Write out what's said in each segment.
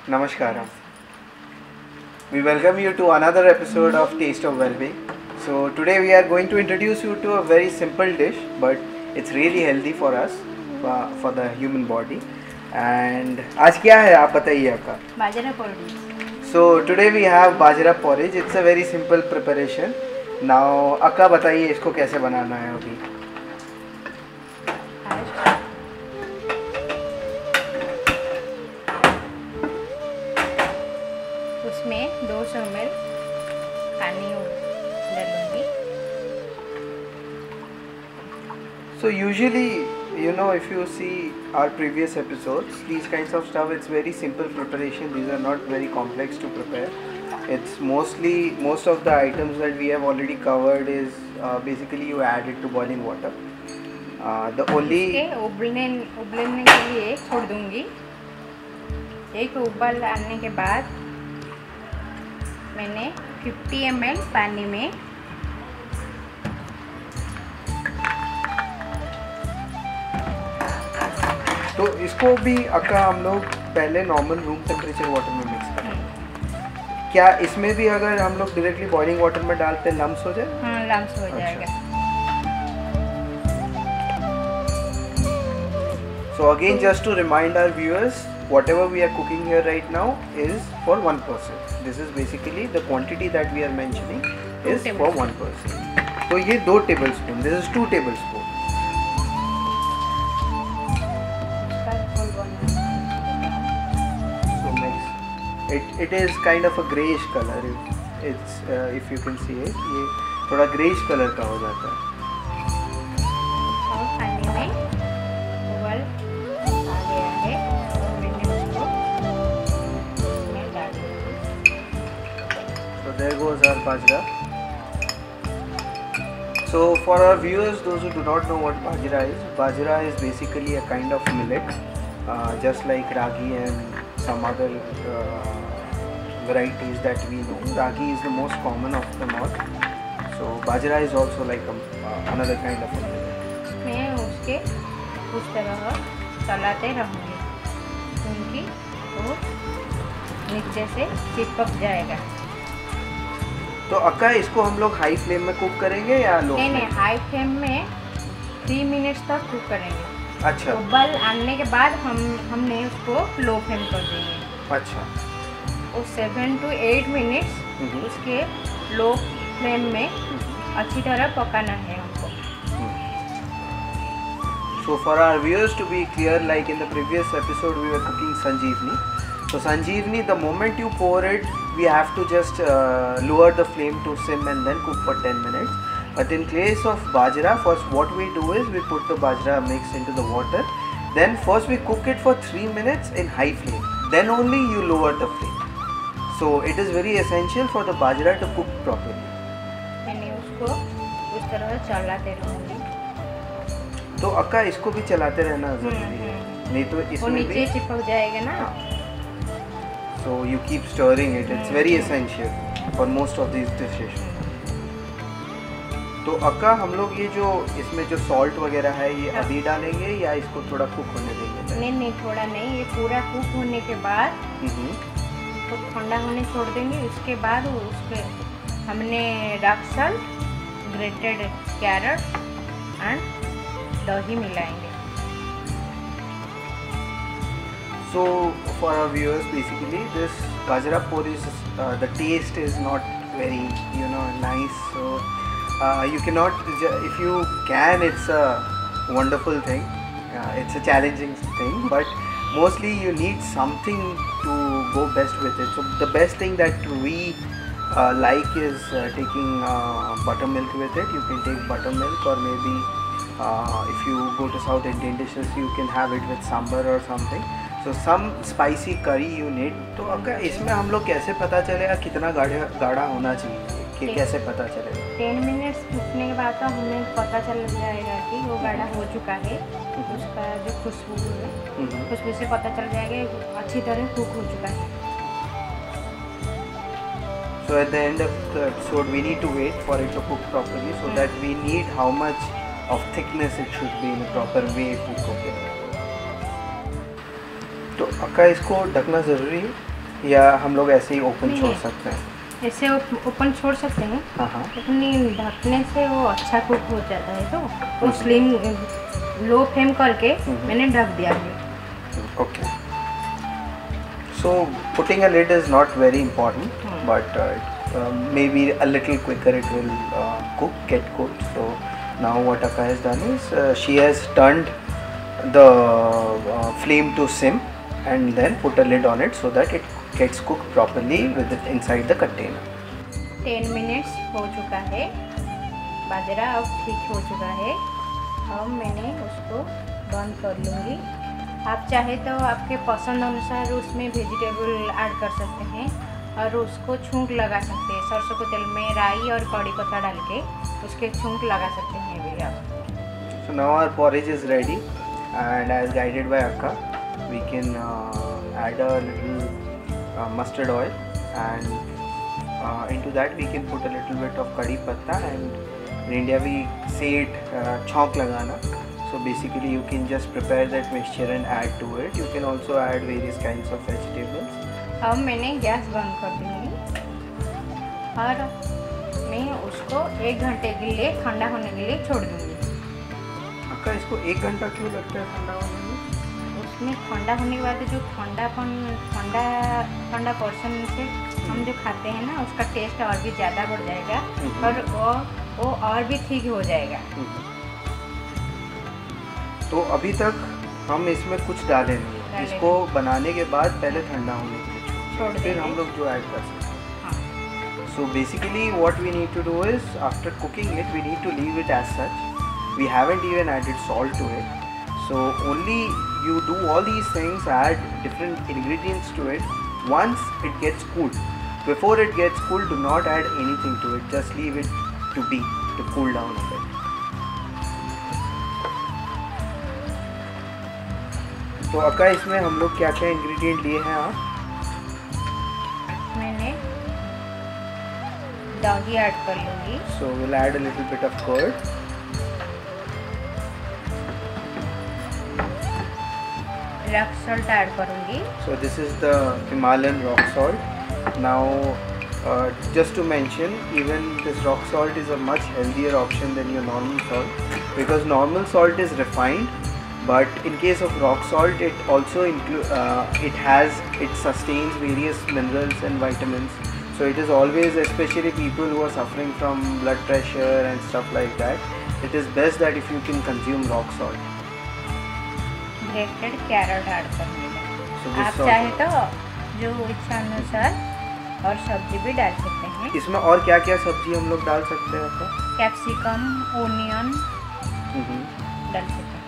Namaskaram. We welcome you to another episode of Taste of Wellbeing. So today we are going to introduce you to a very simple dish, but it's really healthy for us, for the human body. And आज क्या है आप बताइए आपका? बाजरा porridge. So today we have bajra porridge. It's a very simple preparation. Now अक्का बताइए इसको कैसे बनाना है अभी? उसमें 200 ml पानी डालूंगी. So usually, you know, if you see our previous episodes, these kinds of stuff, it's very simple preparation. These are not very complex to prepare. It's most of the items that we have already covered is basically you add it to boiling water. The only उबलने के लिए छोड़ दूंगी. एक उबाल आने के बाद मैंने 50 ml पानी में तो इसको भी अक्का हम लोग पहले नॉर्मल रूम टेम्परेचर वाटर में मिक्स करें. क्या इसमें भी अगर हम लोग डायरेक्टली बॉइलिंग वाटर में डालते लम्स हो जाए? हाँ, लम्स हो जाएगा. So again, just to remind our viewers, whatever we are cooking here right now is for one person. This is basically the quantity that we are mentioning is for one person. तो ये 2 tablespoon. This is 2 tablespoon. So mix. It is kind of a greyish color. It's if you can see it, ये थोड़ा greyish color का हो जाता है. और पानी में उबाल आ गया है और मैंने उसको इसमें डाल दिया. So there goes our bajra. So for our viewers, those who do not know what bajra is basically a kind of millet, just like ragi and some other varieties that we know. Ragi is the most common of them all. So bajra is also like another kind of a millet. मैं उसके उस तरह चलाते रहूँगी क्योंकि वो नीचे से चिपक जाएगा. तो अक्का इसको हम लोग हाई फ्लेम में कुक करेंगे या लो? नहीं, हाई फ्लेम में 3 मिनट्स तक कुक करेंगे. अच्छा. उबाल आने के बाद हमने उसको लो फ्लेम कर देंगे. अच्छा. और 7 to 8 मिनट्स उसके लो फ्लेम में अच्छी तरह पकाना है हमको. So for our viewers to be clear, like in the previous episode we were cooking Sanjeevani. So Sanjeevani, the moment you pour it, we have to just lower the flame to sim and then cook for 10 minutes. But in case of bajra, first what we do is we put the bajra mix into the water. Then first we cook it for 3 minutes in high flame. Then only you lower the flame. So it is very essential for the bajra to cook properly. मैंने उसको उस तरह चलाते रहूँगी. तो अक्का इसको भी चलाते रहना जरूरी है, नहीं तो इसमें भी नीचे चिपक जाएगा ना. So you keep stirring it. It's very essential for most of these dishes. तो अक्का हम लोग ये जो इसमें जो सॉल्ट वगैरह है ये अभी डालेंगे या इसको थोड़ा कुक होने देंगे? नहीं, थोड़ा नहीं, ये पूरा कुक होने के बाद तो ठंडा होने छोड़ देंगे. उसके बाद उसके हमने rock salt, grated carrot and दही मिलाएंगे. So for our viewers, basically this bajra porridge, the taste is not very nice. So you cannot, if you can, it's a wonderful thing. It's a challenging thing, but mostly you need something to go best with it. So the best thing that we like is taking buttermilk with it. You can take buttermilk, or maybe if you go to South Indian dishes, you can have it with sambar or something. So some spicy curry you need. तो अगर इसमें हम लोग कैसे पता चलेगा कितना गाढ़ा होना चाहिए, कि कैसे पता चलेगा? 10 मिनट्स कुकने के बाद तो हमें पता चल जाएगा कि वो गाढ़ा हो चुका है. उसका जो खुशबू है, खुशबू से पता चल जाएगा अच्छी तरह कुक हो चुका है. So at the end of the episode, we need to wait for it to cook properly, so that we need how much of thickness it should be in a proper way if we cook it. तो अक्का इसको ढकना ज़रूरी है या हम लोग ऐसे ही ओपन छोड़ सकते हैं? ऐसे ओपन छोड़ सकते हैं। हाँ। लेकिन ढकने से वो अच्छा कुक हो जाता है, तो वो स्लिम लो फ्लेम करके मैंने ढक दिया है। Okay. So putting a lid is not very important, but maybe a little quicker it will get cooked. So now what Akka has done is she has turned the flame to sim and then put a lid on it so that it gets cooked properly with it inside the container. 10 minutes हो चुका है, बाजरा अब ठीक हो चुका है। अब मैंने उसको बंद कर लूँगी। आप चाहे तो आपके पसंद अनुसार उसमें वेजिटेबल ऐड कर सकते हैं और उसको छौंक लगा सकते हैं। सरसों के तेल में राई और कड़ी पत्ता डाल के उसके छौंक लगा सकते हैं भी आप। So now our porridge is ready, and as guided by Akka, we can add a little mustard oil, and into that we can put a little bit of kadi patta, and in India we say it chonk lagana. So basically you can just prepare that mixture and add to it. You can also add various kinds of vegetables. अब मैंने gas बंद कर दूँगी और मैं उसको 1 घंटे के लिए ठंडा होने के लिए छोड़ दूँगी। अक्का इसको 1 घंटा क्यों लगता है ठंडा होने में? उसमें ठंडा होने के बाद जो ठंडा पोर्शन से हम जो खाते हैं ना, उसका टेस्ट और भी ज़्यादा बढ़ जाएगा और वो और भी ठीक हो जाएगा। तो अभी तक हम इसमें कुछ डाले नहीं, इसको बनाने के बाद पहले ठंडा होने के लिए छोड़ फिर हम लोग जो ऐड कर सकते हैं। So basically what we need to do is after cooking it we need to leave it as such. We haven't even added salt to it. So only you do all these things, add different ingredients to it once it gets cooled. Before it gets cooled, do not add anything to it. Just leave it to cool down a bit. तो अक्का इसमें हम लोग क्या क्या ingredient लिए हैं आप? मैंने दही ऐड कर लूँगी. So we'll add a little bit of curd. Rock salt add करूँगी. So this is the Himalayan rock salt. Now just to mention, even this rock salt is a much healthier option than your normal salt, because normal salt is refined, but in case of rock salt it also it sustains various minerals and vitamins. So it is always, especially people who are suffering from blood pressure and stuff like that, it is best that if you can consume rock salt. Grated carrot add करूँगी. So आप चाहे तो जो इच्छा अनुसार और सब्जी भी डाल सकते हैं. इसमें और क्या क्या सब्जी हम लोग डाल सकते हैं आपका? कैप्सिकम, ओनियन डाल सकते हैं.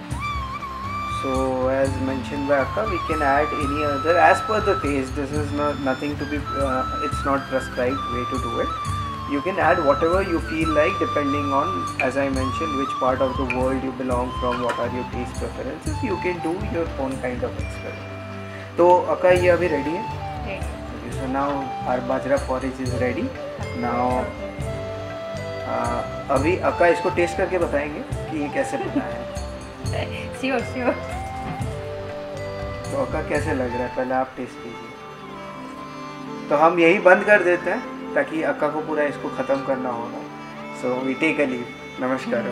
So as mentioned by Akka, we can add any other as per the taste. This is nothing to be it's not prescribed way to do it. You can add whatever you feel like, depending on, as I mentioned, which part of the world you belong from, what are your taste preferences. You can do your own kind of experiment. तो Akka ये अभी ready है? Okay, so now our bajra porridge is ready. Now अभी Akka इसको test करके बताएंगे कि ये कैसे बना है. श्योर. तो Akka कैसे लग रहा है, पहले आप टेस्ट कीजिए. तो हम यही बंद कर देते हैं ताकि Akka को पूरा इसको ख़त्म करना होगा. So we take a leave. नमस्कार.